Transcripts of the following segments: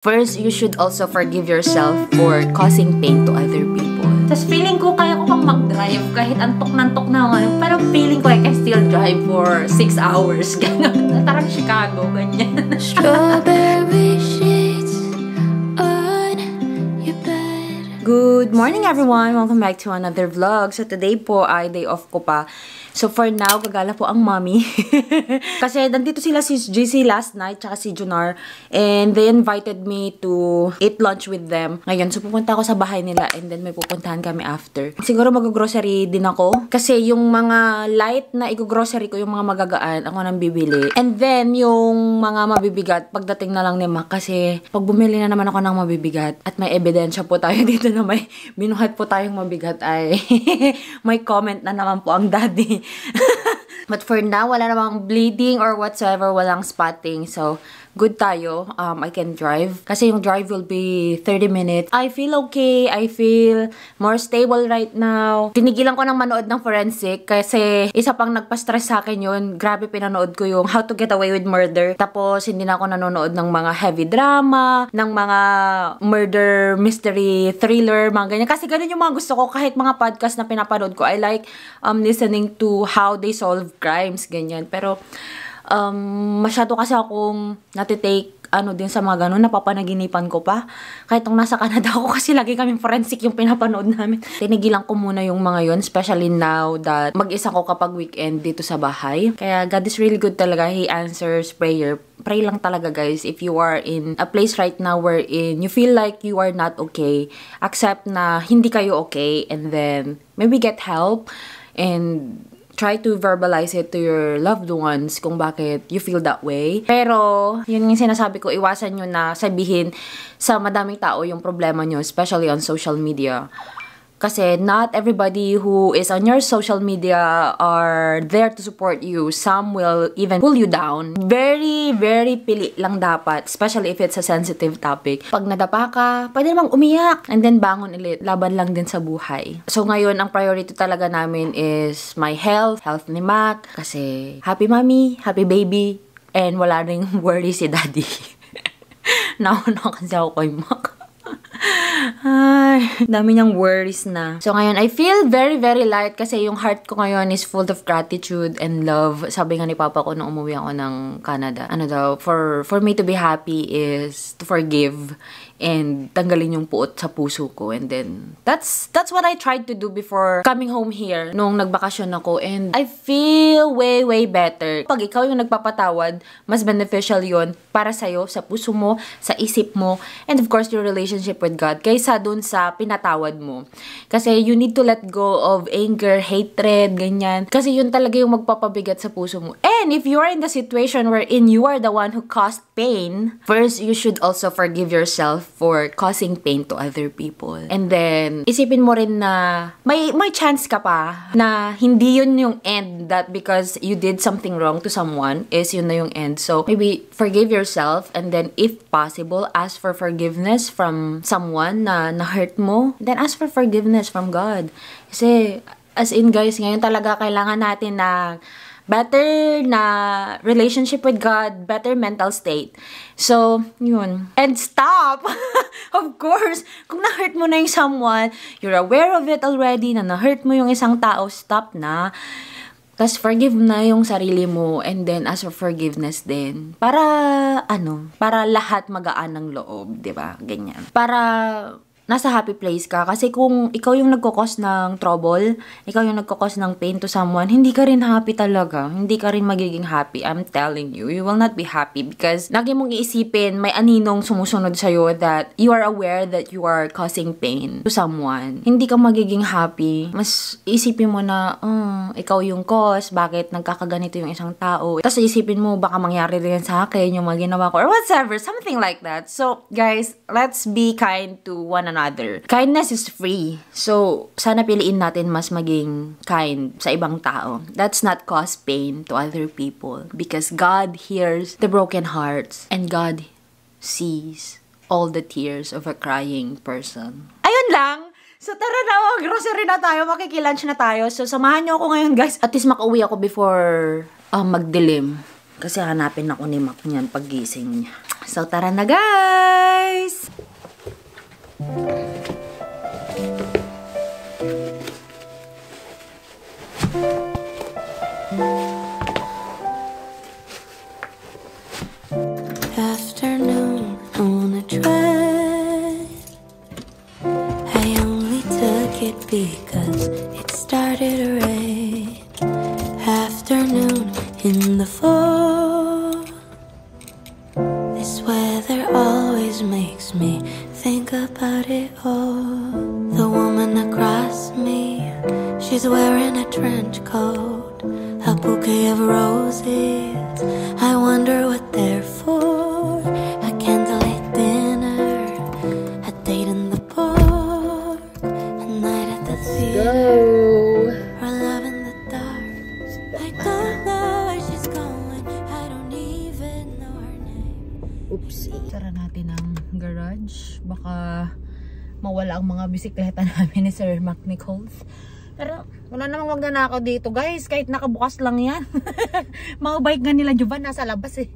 First, you should also forgive yourself for causing pain to other people. Tapos feeling ko, kaya ko pang mag-drive kahit antok na ako. Pero feeling ko, I can still drive for 6 hours. Ganon. Tarang Chicago, ganyan. Strawberry sheets on your bed. Good morning everyone! Welcome back to another vlog. So today po ay day off ko pa. So for now, gagala po ang mommy. Kasi nandito sila si GC last night, tsaka si Junar. And they invited me to eat lunch with them. Ngayon, so pupunta ako sa bahay nila and then may pupuntahan kami after. Siguro mag-grocery din ako. Kasi yung mga light na i-grocery ko, yung mga magagaan, ako nang bibili. And then, yung mga mabibigat, pagdating na lang ni Mac. Kasi pag bumili na naman ako ng mabibigat at may ebidensya po tayo dito na may binuhat po tayong mabigat ay may comment na naman po ang daddy. But for now, wala namang bleeding or whatsoever, walang spotting. So, good tayo. I can drive. Kasi yung drive will be 30 minutes. I feel okay. I feel more stable right now. Tinigilan ko ng manood ng forensic kasi isa pang nagpa-stress sa akin yun. Grabe pinanood ko yung How to Get Away with Murder. Tapos, hindi na ako nanonood ng mga heavy drama, ng mga murder, mystery, thriller, mga ganyan. Kasi ganun yung mga gusto ko. Kahit mga podcast na pinapanood ko, I like listening to how they solve crimes, ganyan. Pero, masyado kasi akong natitake din sa mga ganun, napapanaginipan ko pa. Kahit nung nasa Canada ako kasi lagi kaming forensic yung pinapanood namin. Tinigilan ko muna yung mga yun, especially now that mag-isa ko kapag weekend dito sa bahay. Kaya God is really good talaga. He answers prayer. Pray lang talaga guys. If you are in a place right now wherein you feel like you are not okay, accept na hindi kayo okay and then maybe get help and try to verbalize it to your loved ones kung bakit you feel that way. Pero, yun yung sinasabi ko, iwasan nyo na sabihin sa madaming tao yung problema nyo, especially on social media. Kasi not everybody who is on your social media are there to support you. Some will even pull you down. Very, very pili lang dapat, especially if it's a sensitive topic. Pag nadapa ka, pwede namang umiyak and then bangon ulit. Laban lang din sa buhay. So ngayon, ang priority talaga namin is my health ni Mac. Kasi happy mommy, happy baby, and wala ring worry si daddy. Nauna kasi ako kay Mac. Ay, dami niyang worries na. So ngayon, I feel very, very light kasi yung heart ko ngayon is full of gratitude and love. Sabi nga ni Papa ko nung umuwi ako ng Canada. Ano daw, for me to be happy is to forgive and tanggalin yung puot sa puso ko. And then, that's what I tried to do before coming home here nung nagbakasyon ako. And I feel way, way better. Pag ikaw yung nagpapatawad, mas beneficial yon para sa'yo, sa puso mo, sa isip mo, and of course, your relationship with God, kaysa dun sa pinatawad mo. Kasi you need to let go of anger, hatred, ganyan. Kasi yun talaga yung magpapabigat sa puso mo. And if you are in the situation wherein you are the one who caused pain, first, you should also forgive yourself for causing pain to other people. And then, isipin mo rin na may chance ka pa na hindi yun yung end, that because you did something wrong to someone is yun na yung end. So, maybe forgive yourself and then if possible, ask for forgiveness from someone na na-hurt mo. Then ask for forgiveness from God. Kasi, as in guys, ngayon talaga kailangan natin na better na relationship with God, better mental state. So, yun. And stop! Of course, kung na-hurt mo na yung someone, you're aware of it already, na na-hurt mo yung isang tao, stop na. Tapos forgive na yung sarili mo and then ask for forgiveness din. Para, para lahat magaan ng loob, di ba? Ganyan. Para nasa happy place ka. Kasi kung ikaw yung nagkukos ng trouble, ikaw yung nagkukos ng pain to someone, hindi ka rin happy talaga. Hindi ka rin magiging happy. I'm telling you, you will not be happy because lagi mong iisipin, may aninong sumusunod sa'yo that you are aware that you are causing pain to someone. Hindi ka magiging happy. Mas isipin mo na, ikaw yung cause, bakit nagkakaganito yung isang tao. Tapos isipin mo, baka mangyari rin sa akin yung mga ginawa ko or whatever, something like that. So, guys, let's be kind to one another. Kindness is free. So, sana piliin natin mas maging kind sa ibang tao. Let's not cause pain to other people because God hears the broken hearts and God sees all the tears of a crying person. Ayun lang! So, tara na, grocery na tayo, makikilunch na tayo. So, samahan nyo ako ngayon, guys. At least makauwi ako before magdilim. Kasi hanapin ako ni Mac niyan pag gising niya. So, tara na guys! Afternoon on a drive. I only took it because it started to rain. Afternoon in the fall. This weather always makes me think about it all. The woman across me, she's wearing a trench coat, a bouquet of roses. I wonder what they're for. A candlelit dinner, a date in the park, a night at the theater, or love in the dark. I don't know where she's going, I don't even know her name. Oopsie. Tara natin ang garage. Baka mawala ang mga bisikleta namin ni Sir Mac Nichols. Pero wala namang magnanakaw dito guys. Kahit nakabukas lang yan. Mga bike nga nila Jovan nasa labas eh.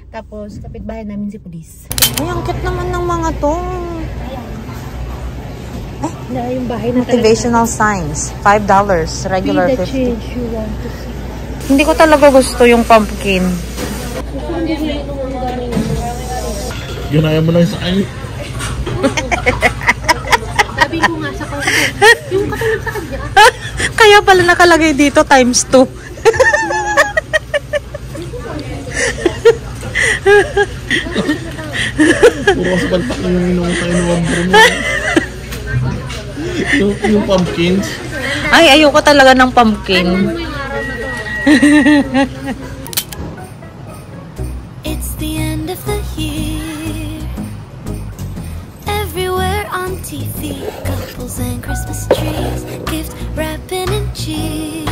Tapos kapitbahay namin si Police. Ay, ang cute naman ng mga to. Na yung bahay na Motivational signs. $5. Regular be the 50. change you want to see. Hindi ko talaga gusto yung pumpkin. Ginaya mo lang sa akin. Sabi ko nga sa kanya, yung katulad sa kanya. Kaya pala nakalagay dito times 2. Puro kasi palpak yung inuman tayo ng wambro mo. Yung pumpkins. Ay, ayoko talaga ng pumpkin. It's the end of the year. Everywhere on TV, couples and Christmas trees, gift wrapping and cheer.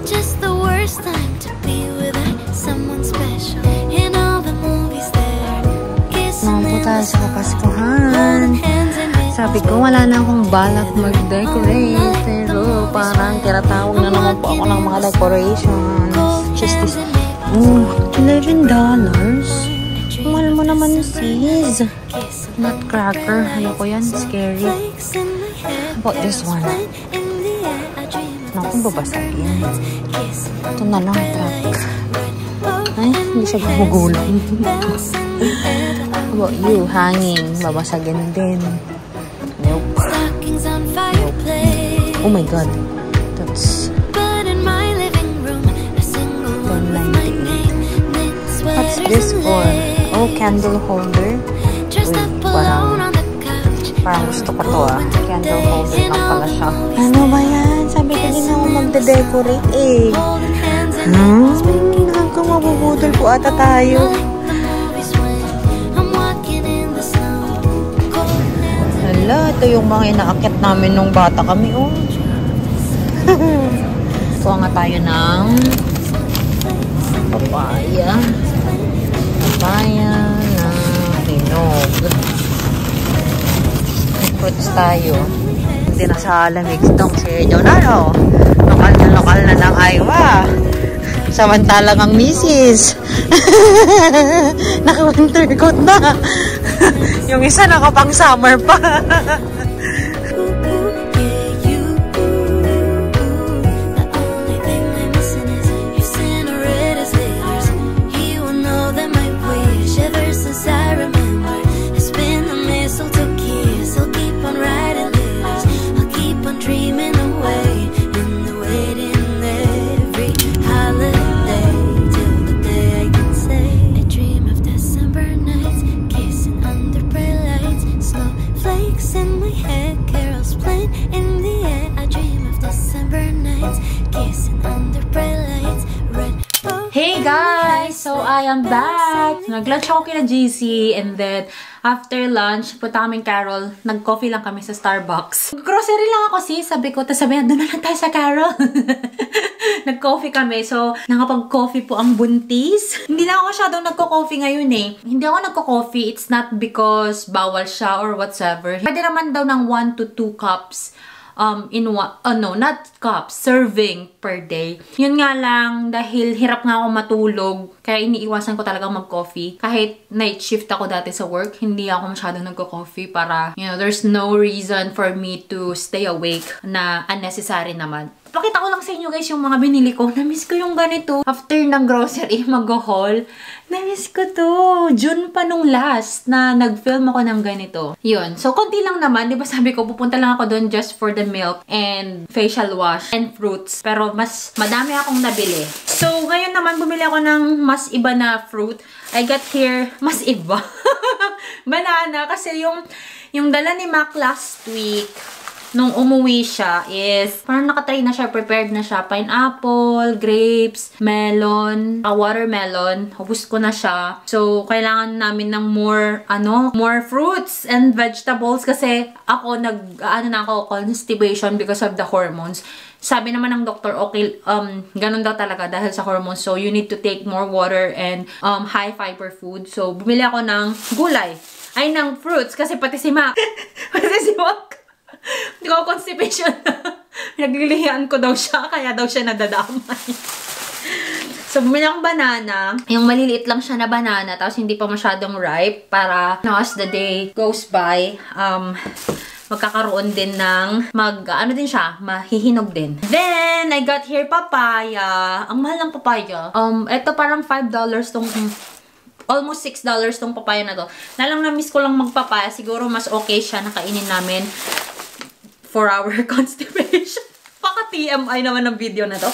Just the worst time to be with someone special. In all the movies there, kissing in the Sa Kapaskuhan. Sabi ko, wala na akong balak mag-decorate. Pero parang tinatawag na naman po ako ng mga decorations. Just this. $11. Mahal mo naman sis. Nutcracker. Ayoko yan. Scary. How about this one? Naku, babasagin. Ito na lang, truck. Ay, hindi siya gugulong. How about you? Hanging. Babasagin din. Nope. Oh my god. That's... What's this for? Oh, candle holder. Uy, parang gusto ko to ah. Candle holder lang pala siya. Ano ba yan? Sabi ko din ako magde-decorate eh. Hanggang mabubudol po ata tayo. Hala, ito yung mga inaakit namin nung bata kami oh. Kuha nga tayo ng papaya. Papaya na hinog. Fruits tayo. Hindi na sa lamig itong si Jonaro. Lokal na ng aywa. Samantalang ang misis. Naka-winter coat na. Yung isa nakapang summer pa. Hey guys! So I am back! Nag-lunch ako kina GC and then after lunch, punta kami Carol. Nag-coffee lang kami sa Starbucks. Grocery lang ako sis. Sabi ko, tapos sabi doon na lang tayo sa Carol. Nag-coffee kami. So, nakapag-coffee po ang buntis. Hindi na ako masyadong nagko-coffee ngayon eh. Hindi ako nagko-coffee. It's not because bawal siya or whatsoever. Pwede naman daw ng 1 to 2 cups in one, no, not cups, serving per day. Yun nga lang, dahil hirap nga ako matulog, kaya iniiwasan ko talaga mag-coffee. Kahit night shift ako dati sa work, hindi ako masyadong nagko-coffee para, you know, there's no reason for me to stay awake na unnecessary naman. Pakita ko lang sa inyo guys yung mga binili ko. Na-miss ko yung ganito. After ng grocery, mag-haul. Na-miss ko to. June pa nung last na nag-film ako ng ganito. Yun. So, konti lang naman. Diba sabi ko, pupunta lang ako doon just for the milk and facial wash and fruits. Pero mas madami akong nabili. So, ngayon naman, bumili ako ng mas iba na fruit. I got here, mas iba. Banana. Kasi yung dala ni Mac last week, nung umuwi siya is, parang nakatry na siya, prepared na siya. Pineapple, grapes, melon, watermelon. Hubos ko na siya. So, kailangan namin ng more fruits and vegetables kasi ako, constipation because of the hormones. Sabi naman ng doktor, okay, ganun daw talaga dahil sa hormones. So, you need to take more water and high fiber food. So, bumili ako ng gulay. Ay, ng fruits kasi pati si Mac. Hindi ko constipation. Naglilihan ko daw siya, kaya daw siya nadadamay. So, bumili akong banana. Yung maliliit lang siya na banana, tapos hindi pa masyadong ripe para as the day goes by, magkakaroon din ng mahihinog din. Then, I got here papaya. Ang mahal ng papaya. Ito parang $5 tong almost $6 tong papaya na to. Na-miss ko lang magpapaya. Siguro mas okay siya na kainin namin for our constipation. Paka TMI naman ng video na to.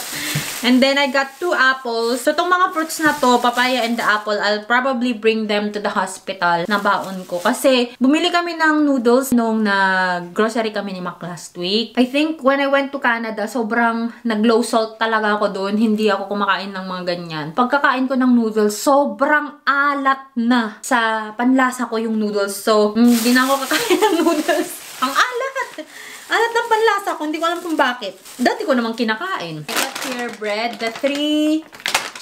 And then, I got 2 apples. So, itong mga fruits na to, papaya and the apple, I'll probably bring them to the hospital na baon ko. Kasi, bumili kami ng noodles nung nag-grocery kami ni Mac last week. I think, when I went to Canada, sobrang nag-low salt talaga ako doon. Hindi ako kumakain ng mga ganyan. Pagkakain ko ng noodles, sobrang alat na sa panlasa ko yung noodles. So, hindi na ako kakain ng noodles. Ang alat! Alat ng panlasa ko, hindi ko alam kung bakit. Dati ko namang kinakain. I got here bread, the 3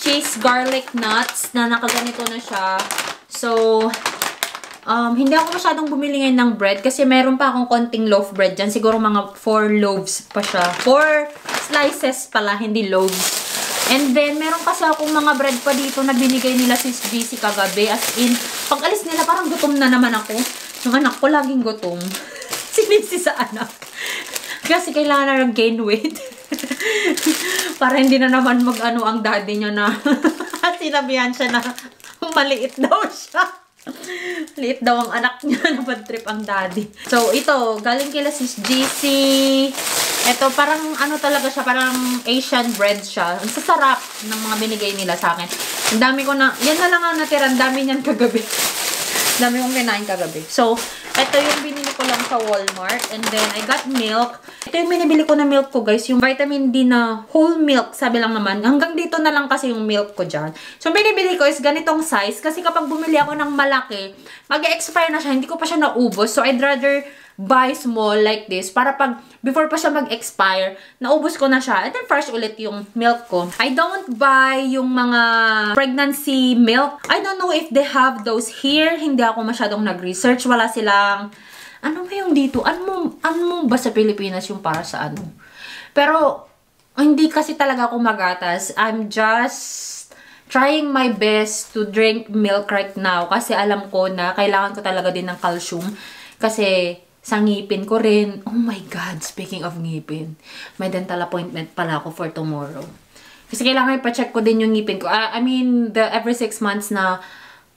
cheese garlic nuts na nakaganito na siya. So, hindi ako masyadong bumili ngayon ng bread kasi meron pa akong konting loaf bread dyan. Siguro mga 4 loaves pa siya. 4 slices pala, hindi loaves. And then, meron kasi akong mga bread pa dito na binigay nila sis GC kagabi. As in, pag alis nila, parang gutom na naman ako. Yung anak ko laging gutom. Sinisi sa anak. Kasi kailangan na nag-gain weight. Para hindi na naman mag-ano ang daddy niya na sinabihan siya na maliit daw siya. Maliit daw ang anak niya na bad-trip ang daddy. So, ito, galing kila sis GC. Ito, parang ano talaga siya, parang Asian bread siya. Ang sasarap ng mga binigay nila sa akin. Ang dami ko na, yan na lang ang natira. Ang dami niyan kagabi. Dami kong kinain kagabi. So, ito yung binili ko lang sa Walmart. And then, I got milk. Ito yung binibili ko na milk ko, guys. Yung vitamin D na whole milk, sabi lang naman. Hanggang dito na lang kasi yung milk ko dyan. So, binibili ko is ganitong size. Kasi kapag bumili ako ng malaki, mag-expire na siya. Hindi ko pa siya naubos. So, I'd rather buy small like this para pag before pa siya mag-expire, naubos ko na siya. And then fresh ulit yung milk ko. I don't buy yung mga pregnancy milk. I don't know if they have those here. Hindi ako masyadong nag-research. Wala silang, ano ba yung dito? Ano ba sa Pilipinas yung para sa ano? Pero, hindi kasi talaga ako magatas. I'm just trying my best to drink milk right now. Kasi alam ko na kailangan ko talaga din ng calcium. Kasi, sa ngipin ko rin. Oh my God, speaking of ngipin. May dental appointment pala ako for tomorrow. Kasi kailangan ipa-check ko din yung ngipin ko. I mean, the every 6 months na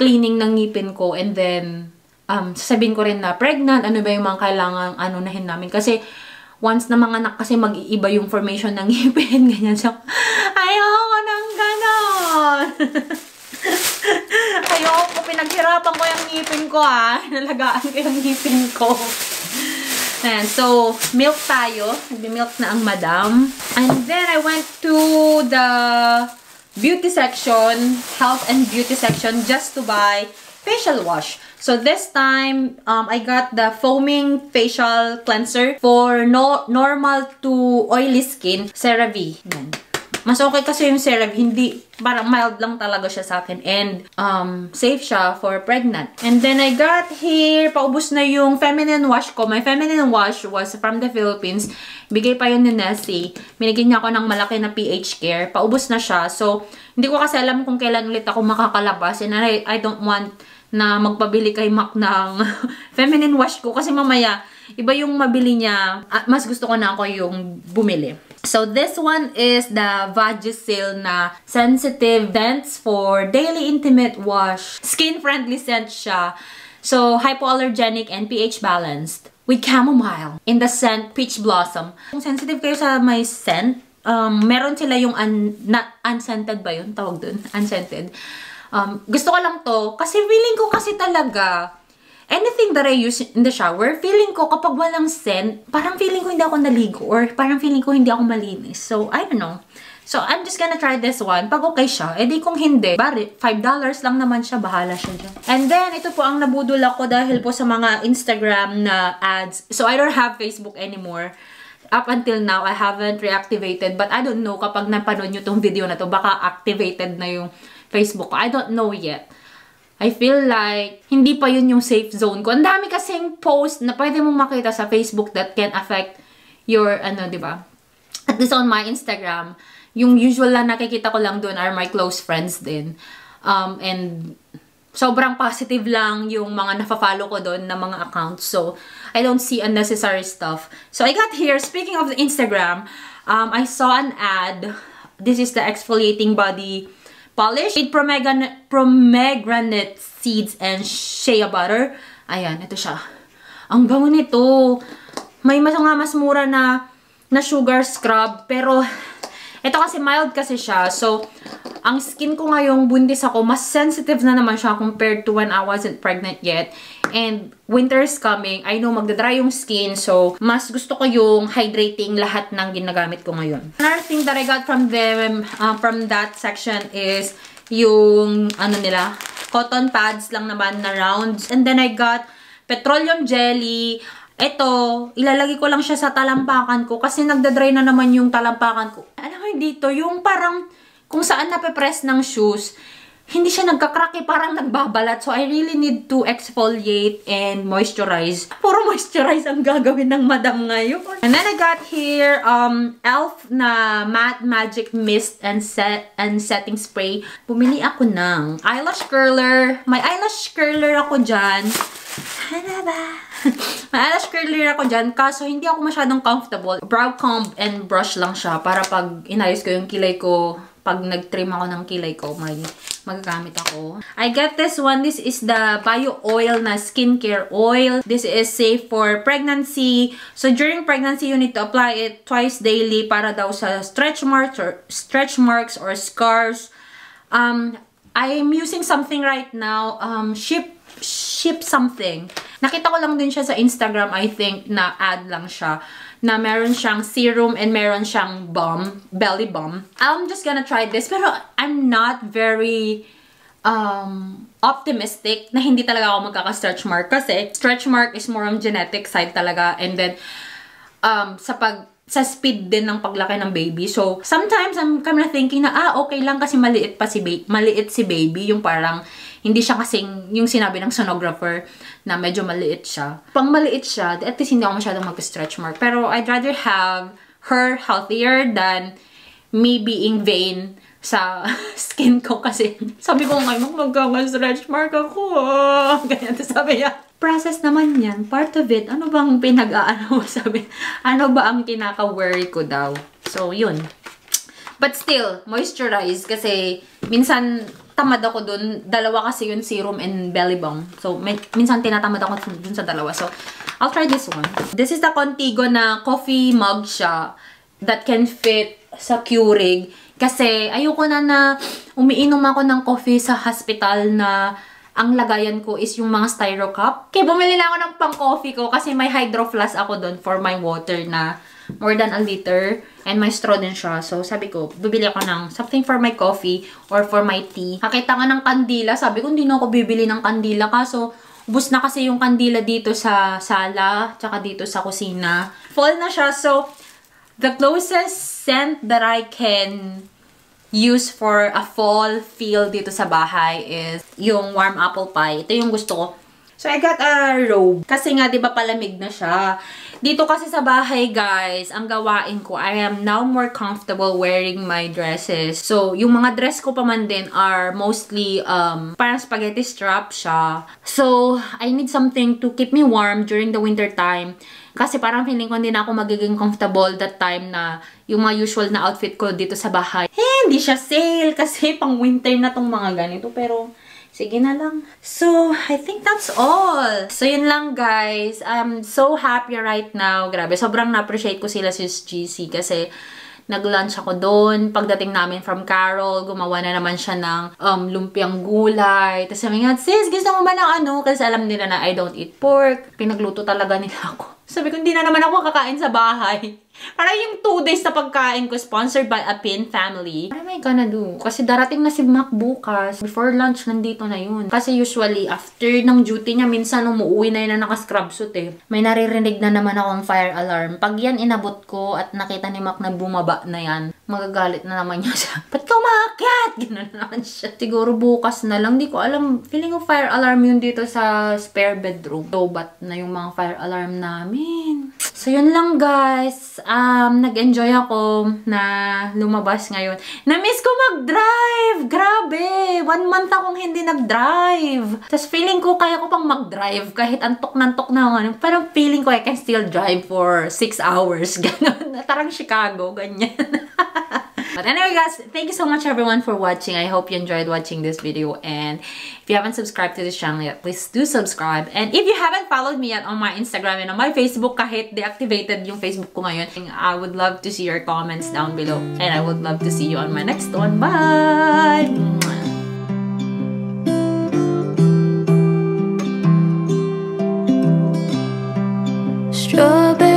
cleaning ng ngipin ko. And then, sasabihin ko rin na pregnant. Ano ba yung mga kailangan anunahin namin. Kasi, once na mga anak kasi mag-iiba yung formation ng ngipin. Ganyan siya. Ayoko nang ganon. Ayoko, pinaghirapan ko yung ngipin ko nalagaan ko yung ngipin ko. Ayan, so, milk tayo. Nagbi-milk na ang madam. And then, I went to the beauty section, health and beauty section, just to buy facial wash. So, this time, I got the foaming facial cleanser for normal to oily skin, CeraVe. Ayan. Mas okay kasi yung CeraVe, hindi, parang mild lang talaga siya sa akin. And, safe siya for pregnant. And then, I got here, paubos na yung feminine wash ko. My feminine wash was from the Philippines. Bigay pa yun ni Nessie. Binigyan niya ako ng malaki na pH care. Paubos na siya. So, hindi ko kasi alam kung kailan ulit ako makakalabas. And I don't want na magpabili kay Mac ng feminine wash ko. Kasi mamaya, iba yung mabili niya. Mas gusto ko na ako yung bumili. So, this one is the Vagisil na sensitive scents for daily intimate wash. Skin-friendly scent siya. So, hypoallergenic and pH balanced. With chamomile in the scent Peach Blossom. Kung sensitive kayo sa may scent, meron sila yung unscented ba yun? Tawag dun? Unscented. Gusto ko lang to kasi feeling ko kasi talaga anything that I use in the shower, feeling ko kapag walang scent, parang feeling ko hindi ako naligo or parang feeling ko hindi ako malinis. So, I don't know. So, I'm just gonna try this one. Pag okay siya, edi kung hindi, $5 lang naman siya, bahala siya dyan. And then, ito po ang nabudol ako dahil po sa mga Instagram na ads. So, I don't have Facebook anymore. Up until now, I haven't reactivated. But I don't know kapag napanood nyo tong video na to, baka activated na yung Facebook ko. I don't know yet. I feel like hindi pa yun yung safe zone ko. Ang dami kasing post na pwede mong makita sa Facebook that can affect your, diba? At least on my Instagram, yung usual lang nakikita ko lang doon are my close friends din. And sobrang positive lang yung mga nafa-follow ko doon na mga accounts. So, I don't see unnecessary stuff. So, I got here, speaking of the Instagram, I saw an ad. This is the exfoliating body polish with pomegranate seeds and shea butter. Ayan, ito siya. Ang bango nito. May mas mura na sugar scrub. Pero, ito kasi mild kasi siya. So, ang skin ko ngayong buntis ako, mas sensitive na naman siya compared to when I wasn't pregnant yet. And winter is coming. I know magdadry yung skin. So, mas gusto ko yung hydrating lahat ng ginagamit ko ngayon. Another thing that I got from them, from that section is yung, nila, cotton pads lang naman na rounds. And then I got petroleum jelly. Ito, ilalagay ko lang siya sa talampakan ko kasi nagdadry na naman yung talampakan ko. Alam mo dito, yung parang kung saan nape-press ng shoes, hindi siya nagkakraki, parang nagbabalat. So, I really need to exfoliate and moisturize. Puro moisturize ang gagawin ng madam ngayon. And then I got here, e.l.f. na Matte Magic Mist and Setting Spray. Bumili ako ng eyelash curler. May eyelash curler ako dyan. Ano ba? May eyelash curler ako dyan, kaso hindi ako masyadong comfortable. Brow comb and brush lang siya para pag inayos ko yung kilay ko, pag nag-trim ako ng kilay ko, magagamit ako. I got this one. This is the Bio Oil na skincare oil. This is safe for pregnancy. So, during pregnancy, you need to apply it twice daily para daw sa stretch marks or scars. I'm using something right now. Ship something. Nakita ko lang din siya sa Instagram, I think, na ad lang siya. Na meron siyang serum and meron siyang balm, belly balm. I'm just gonna try this. Pero I'm not very optimistic na hindi talaga ako magkaka-stretch mark. Kasi stretch mark is more on genetic side talaga. And then, sa speed din ng paglaki ng baby. So, sometimes I'm kind of thinking na, okay lang kasi maliit si baby. Yung parang, hindi siya kasing yung sinabi ng sonographer na medyo maliit siya. Pang maliit siya, at least hindi ako masyadong mag-stretch mark. Pero I'd rather have her healthier than me being vain sa skin ko. Kasi sabi ko ngayon, magkaka-stretch mark ako. Ganyan, sabi niya. Process naman yan. Part of it. Ano bang pinag-aano? Sabi, ano ba ang kinaka-worry ko daw? So, yun. But still, moisturize kasi minsan tamad ako dun. Dalawa kasi yung serum and belly balm. So, minsan tinatamad ako dun sa dalawa. So, I'll try this one. This is the Contigo na coffee mug siya that can fit sa Keurig. Kasi ayoko na umiinom ako ng coffee sa hospital na ang lagayan ko is yung mga styro cup. Kaya bumili na ako ng pang-coffee ko kasi may hydro flask ako dun for my water na more than a liter. And may straw din siya. So, sabi ko, bibili ako ng something for my coffee or for my tea. Nakita nga ng kandila. Sabi ko, hindi na ako bibili ng kandila. Kaso, ubus na kasi yung kandila dito sa sala, tsaka dito sa kusina. Fall na siya. So, the closest scent that I can use for a fall feel dito sa bahay is yung warm apple pie. Ito yung gusto ko. So, I got a robe. Kasi nga, di ba, palamig na siya. Dito kasi sa bahay, guys, ang gawain ko, I am now more comfortable wearing my dresses. So, yung mga dress ko pa man din are mostly, parang spaghetti strap siya. So, I need something to keep me warm during the winter time. Kasi parang feeling ko hindi na ako magiging comfortable that time na yung mga usual na outfit ko dito sa bahay. Hindi siya sale kasi pang winter na tong mga ganito. Pero, sige na lang. So, I think that's all. So, yun lang, guys. I'm so happy right now. Grabe, sobrang na-appreciate ko sila sis GC kasi nag-lunch ako doon. Pagdating namin from Carol, gumawa na naman siya ng lumpiang gulay. Tapos sabi nga, sis, gusto mo ba ng ano? Kasi alam nila na I don't eat pork. Pinagluto talaga nila ako. Sabi ko, hindi na naman ako kakain sa bahay. Parang yung 2 days na pagkain ko, sponsored by a Pin family. What am I gonna do? Kasi darating na si Mac bukas. Before lunch, nandito na yun. Kasi usually, after ng duty niya, minsan umuwi na yun na naka-scrub suit eh. May naririnig na naman akong fire alarm. Pag yan inabot ko at nakita ni Mac na bumaba na yan, magagalit na naman niya siya. Ba't ka umakyat? Gano'n naman siya. Siguro bukas na lang. Di ko alam. Feeling ko fire alarm yun dito sa spare bedroom. Lobat na yung mga fire alarm namin. So, yun lang, guys. Nag-enjoy ako na lumabas ngayon. Na-miss ko mag-drive! Grabe! 1 month akong hindi nag-drive. Tapos, feeling ko, kaya ko pang mag-drive kahit antok na ako. Parang feeling ko, I can still drive for 6 hours. Ganon. Tarang Chicago. Ganyan. But anyway, guys, thank you so much everyone for watching. I hope you enjoyed watching this video. And if you haven't subscribed to this channel yet, please do subscribe. And if you haven't followed me yet on my Instagram and on my Facebook, kahit deactivated yung Facebook ko ngayon, I would love to see your comments down below. And I would love to see you on my next one. Bye! Strawberry